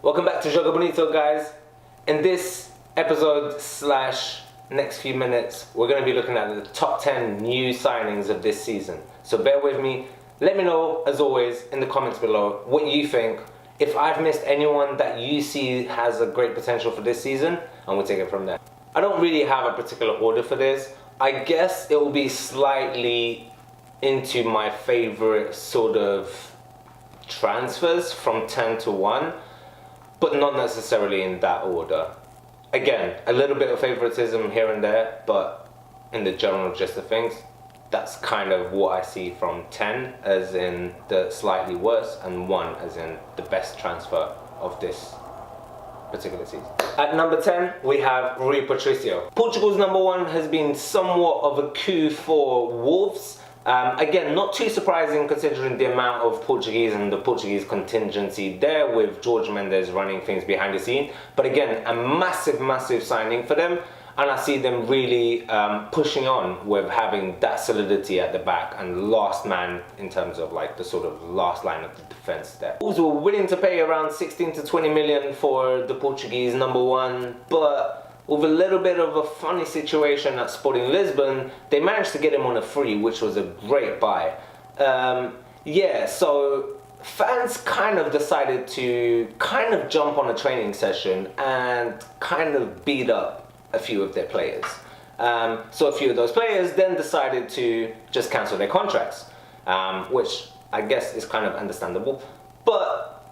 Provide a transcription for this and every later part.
Welcome back to Joga Bonito, guys. In this episode / next few minutes, we're going to be looking at the top 10 new signings of this season. So bear with me. Let me know, as always, in the comments below what you think. If I've missed anyone that you see has a great potential for this season, and we'll take it from there. I don't really have a particular order for this. I guess it will be slightly into my favorite sort of transfers from 10 to 1. But not necessarily in that order. Again, a little bit of favoritism here and there, but in the general gist of things, that's kind of what I see from 10 as in the slightly worse and 1 as in the best transfer of this particular season. At number 10, we have Rui Patricio. Portugal's number 1 has been somewhat of a coup for Wolves. Again, not too surprising considering the amount of Portuguese and the Portuguese contingency there with Jorge Mendes running things behind the scene. But again, a massive signing for them. And I see them really pushing on with having that solidity at the back and last man in terms of like the sort of last line of the defense there. Wolves were willing to pay around 16 to 20 million for the Portuguese number 1, but with a little bit of a funny situation at Sporting Lisbon, they managed to get him on a free, which was a great buy. So fans kind of decided to kind of jump on a training session and kind of beat up a few of their players. So a few of those players then decided to just cancel their contracts, which I guess is kind of understandable. But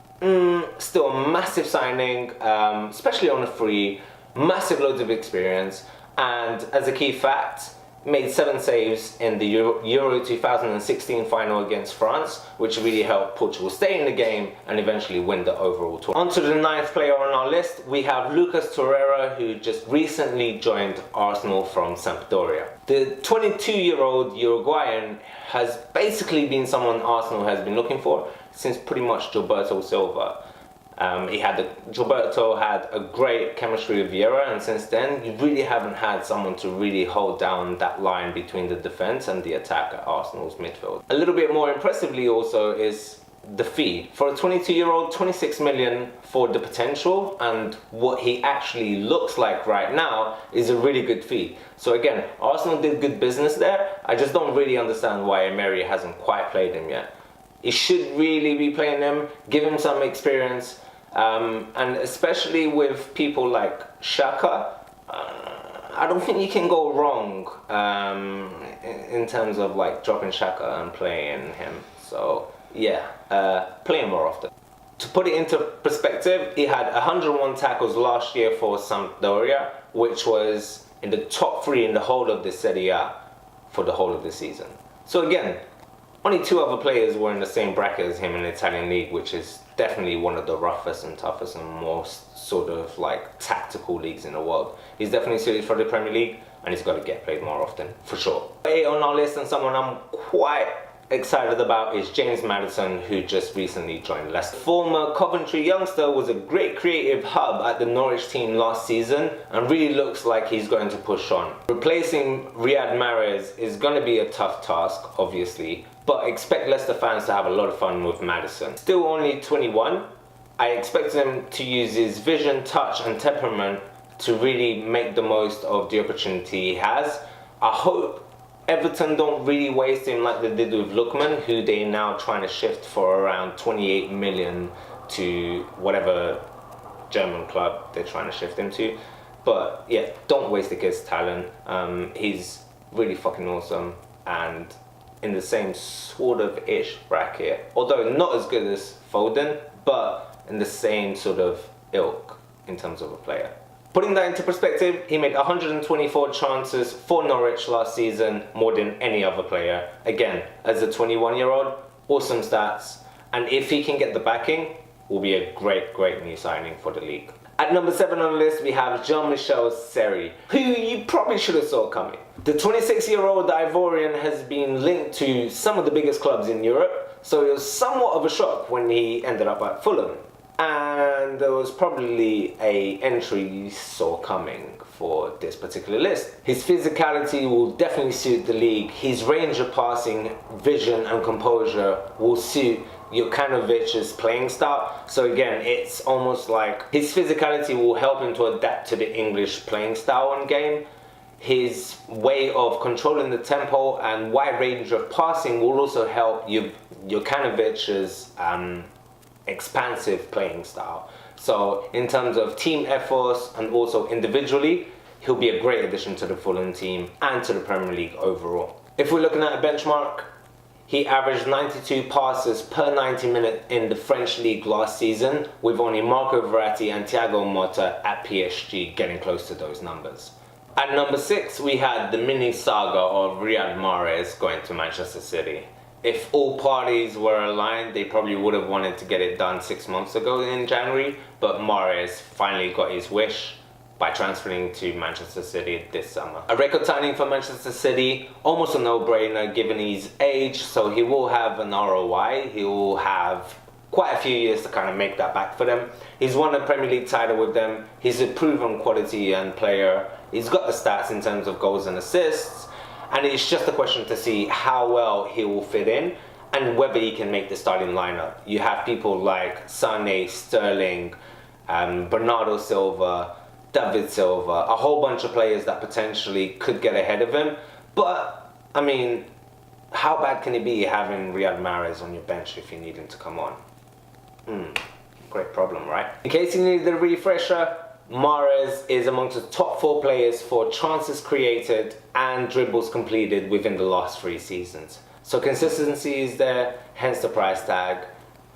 still a massive signing, especially on a free. Massive loads of experience, and as a key fact, made 7 saves in the Euro 2016 final against France, which really helped Portugal stay in the game and eventually win the overall tournament. On to the 9th player on our list, we have Lucas Torreira, who just recently joined Arsenal from Sampdoria. The 22-year-old Uruguayan has basically been someone Arsenal has been looking for since pretty much Gilberto Silva. Gilberto had a great chemistry with Vieira, and since then you really haven't had someone to really hold down that line between the defense and the attack at Arsenal's midfield. A little bit more impressively also is the fee. For a 22-year-old, 26 million for the potential and what he actually looks like right now is a really good fee. So again, Arsenal did good business there. I just don't really understand why Emery hasn't quite played him yet. He should really be playing him, give him some experience. And especially with people like Xhaka, I don't think you can go wrong in terms of like dropping Xhaka and playing him. So yeah, play him more often. To put it into perspective, he had 101 tackles last year for Sampdoria, which was in the top 3 in the whole of the Serie A for the whole of the season. So again, only 2 other players were in the same bracket as him in the Italian league, which is definitely one of the roughest and toughest and most sort of like tactical leagues in the world. He's definitely suited for the Premier League and he's got to get played more often, for sure. 8 on our list, and someone I'm quite excited about, is James Maddison, who just recently joined Leicester. Former Coventry youngster was a great creative hub at the Norwich team last season and really looks like he's going to push on. Replacing Riyad Mahrez is going to be a tough task, obviously, but expect Leicester fans to have a lot of fun with Maddison. Still only 21, I expect him to use his vision, touch and temperament to really make the most of the opportunity he has. I hope Everton don't really waste him like they did with Lookman, who they're now trying to shift for around 28 million to whatever German club they're trying to shift him to. But yeah, don't waste the kid's talent. He's really fucking awesome and in the same sort of ish bracket, although not as good as Foden, but in the same sort of ilk in terms of a player. Putting that into perspective, he made 124 chances for Norwich last season, more than any other player. Again, as a 21-year-old, awesome stats, and if he can get the backing, will be a great new signing for the league. At number 7 on the list, we have Jean-Michel Seri, who you probably should have saw coming. The 26-year-old Ivorian has been linked to some of the biggest clubs in Europe, so it was somewhat of a shock when he ended up at Fulham. And there was probably a entry you saw coming for this particular list. His physicality will definitely suit the league. His range of passing, vision and composure will suit Jokanovic's playing style. So again, it's almost like his physicality will help him to adapt to the English playing style and game. His way of controlling the tempo and wide range of passing will also help Jokanovic's expansive playing style. So in terms of team efforts and also individually, he'll be a great addition to the Fulham team and to the Premier League overall. If we're looking at a benchmark, he averaged 92 passes per 90 minutes in the French league last season, with only Marco Verratti and Thiago Motta at PSG getting close to those numbers. At number 6, we had the mini saga of Riyad Mahrez going to Manchester City. If all parties were aligned, they probably would have wanted to get it done 6 months ago in January, but Mahrez finally got his wish by transferring to Manchester City this summer. A record signing for Manchester City, almost a no-brainer given his age, so he will have an ROI. He will have quite a few years to kind of make that back for them. He's won a Premier League title with them. He's a proven quality and player. He's got the stats in terms of goals and assists, and it's just a question to see how well he will fit in and whether he can make the starting lineup. You have people like Sané, Sterling, Bernardo Silva, David Silva, a whole bunch of players that potentially could get ahead of him. But, I mean, how bad can it be having Riyad Mahrez on your bench if you need him to come on? Great problem, right? In case you needed a refresher, Mahrez is amongst the top 4 players for chances created and dribbles completed within the last 3 seasons. So consistency is there, hence the price tag,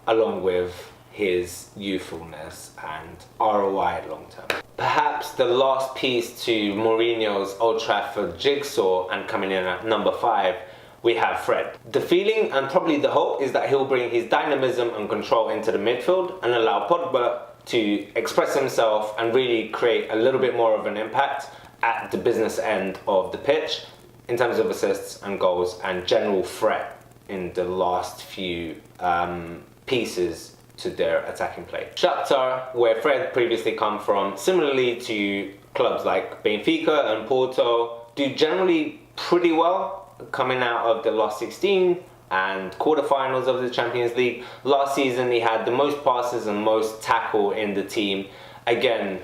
along with his youthfulness and ROI long term. Perhaps the last piece to Mourinho's Old Trafford jigsaw, and coming in at number 5, we have Fred. The feeling and probably the hope is that he'll bring his dynamism and control into the midfield and allow Pogba to express himself and really create a little bit more of an impact at the business end of the pitch in terms of assists and goals and general threat in the last few pieces to their attacking play. Shakhtar, where Fred previously come from, similarly to clubs like Benfica and Porto, do generally pretty well coming out of the last 16 and quarterfinals of the Champions League. Last season he had the most passes and most tackle in the team, again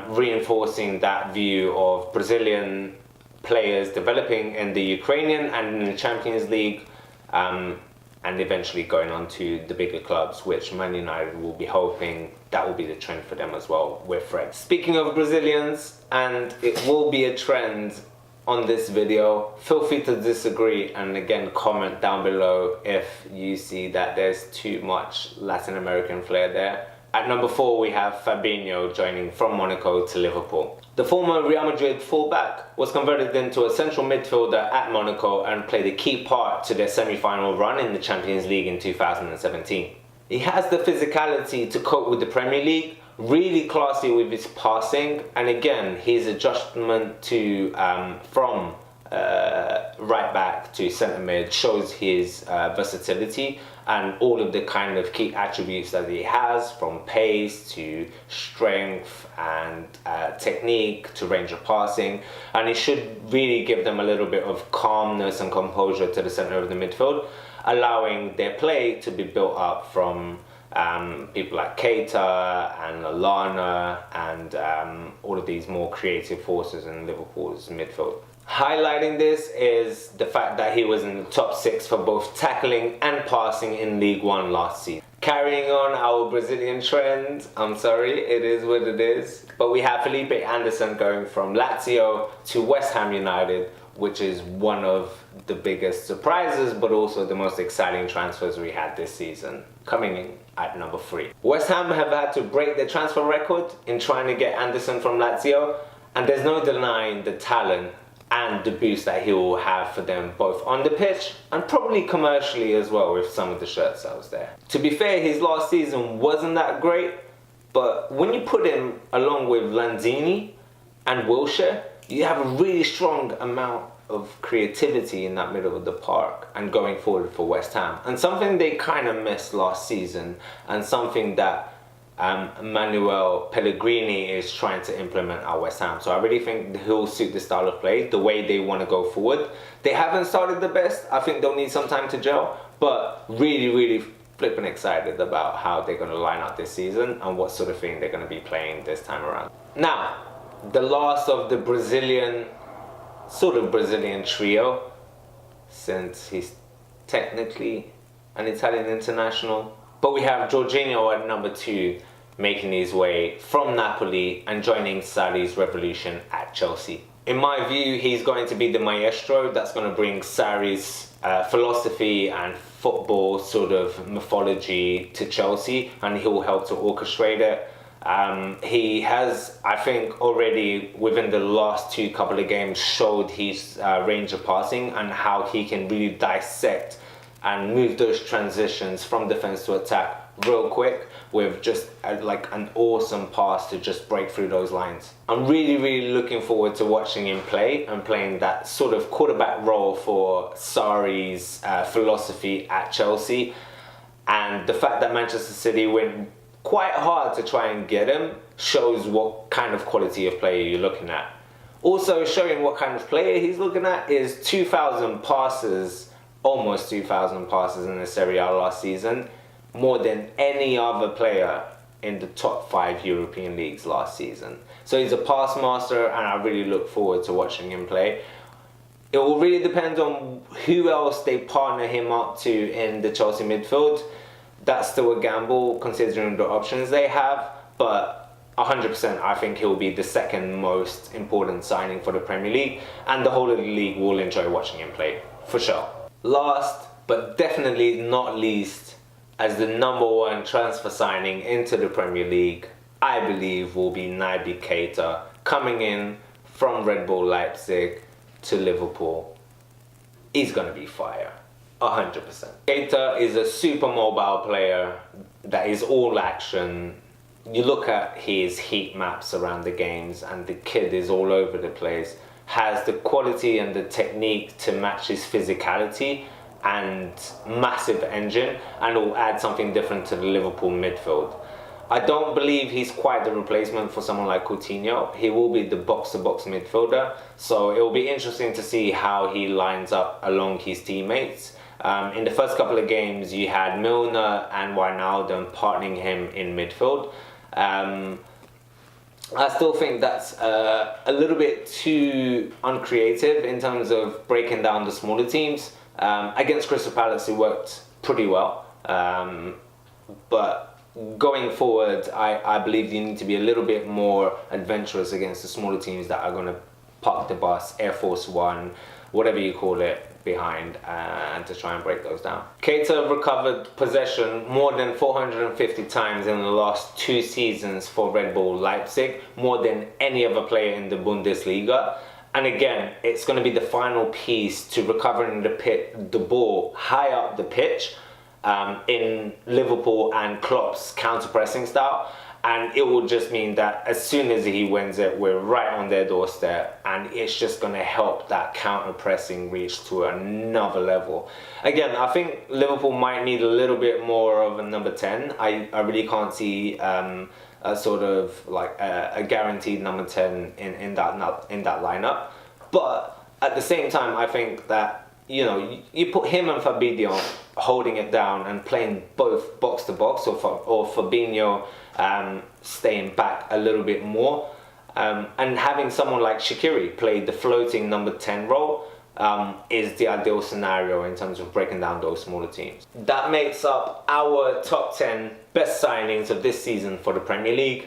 reinforcing that view of Brazilian players developing in the Ukrainian and in the Champions League, and eventually going on to the bigger clubs, which Man United will be hoping that will be the trend for them as well with Fred. Speaking of Brazilians, and it will be a trend on this video, feel free to disagree and again comment down below if you see that there's too much Latin American flair there. At number 4 we have Fabinho joining from Monaco to Liverpool. The former Real Madrid fullback was converted into a central midfielder at Monaco and played a key part to their semi-final run in the Champions League in 2017. He has the physicality to cope with the Premier League, really classy with his passing, and again his adjustment to from right back to centre mid shows his versatility and all of the kind of key attributes that he has, from pace to strength and technique to range of passing, and it should really give them a little bit of calmness and composure to the centre of the midfield, allowing their play to be built up from people like Keita and Lallana and all of these more creative forces in Liverpool's midfield. Highlighting this is the fact that he was in the top 6 for both tackling and passing in League One last season. Carrying on our Brazilian trend, I'm sorry, it is what it is, but we have Felipe Anderson going from Lazio to West Ham United, which is one of the biggest surprises but also the most exciting transfers we had this season, coming in at number 3. West Ham have had to break their transfer record in trying to get Anderson from Lazio, and there's no denying the talent and the boost that he will have for them both on the pitch and probably commercially as well with some of the shirt sales there. To be fair, his last season wasn't that great, but when you put him along with Lanzini and Wilshere, you have a really strong amount of creativity in that middle of the park and going forward for West Ham, and something they kind of missed last season and something that Manuel Pellegrini is trying to implement at West Ham. So I really think he'll suit the style of play, the way they want to go forward. They haven't started the best. I think they'll need some time to gel, but really flipping excited about how they're going to line up this season and what sort of thing they're going to be playing this time around. Now, the last of the Brazilian trio, since he's technically an Italian international. But we have Jorginho at number 2, making his way from Napoli and joining Sarri's revolution at Chelsea. In my view, he's going to be the maestro that's going to bring Sarri's philosophy and football sort of mythology to Chelsea, and he'll help to orchestrate it. He has, I think, already within the last couple of games showed his range of passing and how he can really dissect and move those transitions from defense to attack real quick with just like an awesome pass to just break through those lines. I'm really looking forward to watching him play and playing that sort of quarterback role for Sarri's philosophy at Chelsea. And the fact that Manchester City went quite hard to try and get him shows what kind of quality of player you're looking at. Also showing what kind of player he's looking at is 2,000 passes, almost 2,000 passes in the Serie A last season, more than any other player in the top 5 European leagues last season. So he's a pass master, and I really look forward to watching him play. It will really depend on who else they partner him up to in the Chelsea midfield. That's still a gamble considering the options they have, but 100% I think he'll be the second most important signing for the Premier League, and the whole of the league will enjoy watching him play, for sure. Last, but definitely not least, as the number 1 transfer signing into the Premier League, I believe will be Naby Keita, coming in from Red Bull Leipzig to Liverpool. He's going to be fire. 100%. Keita is a super mobile player that is all action. You look at his heat maps around the games and the kid is all over the place. Has the quality and the technique to match his physicality and massive engine, and will add something different to the Liverpool midfield. I don't believe he's quite the replacement for someone like Coutinho. He will be the box-to-box midfielder, so it will be interesting to see how he lines up along his teammates. In the first couple of games, you had Milner and Wijnaldum partnering him in midfield. I still think that's a little bit too uncreative in terms of breaking down the smaller teams. Against Crystal Palace, it worked pretty well. But going forward, I believe you need to be a little bit more adventurous against the smaller teams that are going to park the bus, Air Force One, whatever you call it, behind, and to try and break those down. Keita recovered possession more than 450 times in the last 2 seasons for Red Bull Leipzig, more than any other player in the Bundesliga. And again, it's going to be the final piece to recovering the ball high up the pitch in Liverpool and Klopp's counter-pressing style. And it will just mean that as soon as he wins it, we're right on their doorstep, and it's just going to help that counter-pressing reach to another level. Again, I think Liverpool might need a little bit more of a number 10. I really can't see a sort of like a guaranteed number 10 in that lineup. But at the same time, I think that, you know, you put him and Fabinho holding it down and playing both box to box, or Fabinho staying back a little bit more, and having someone like Shaqiri play the floating number 10 role is the ideal scenario in terms of breaking down those smaller teams. That makes up our top 10 best signings of this season for the Premier League.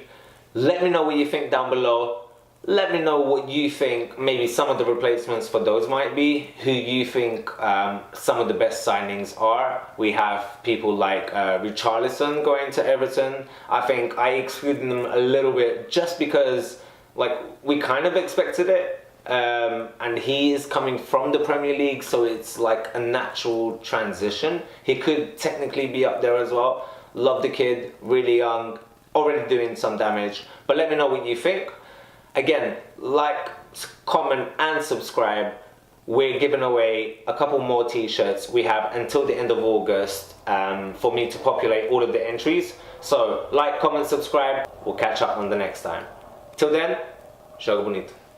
Let me know what you think down below. Let me know what you think maybe some of the replacements for those might be, who you think some of the best signings are. We have people like Richarlison going to Everton. I think I excluded them a little bit just because, like, we kind of expected it. And he is coming from the Premier League, so it's like a natural transition. He could technically be up there as well. Love the kid, really young, already doing some damage. But let me know what you think. Again, like, comment and subscribe. We're giving away a couple more t-shirts. We have until the end of August for me to populate all of the entries. So like, comment, subscribe. We'll catch up on the next time. Till then, Joga Bonito.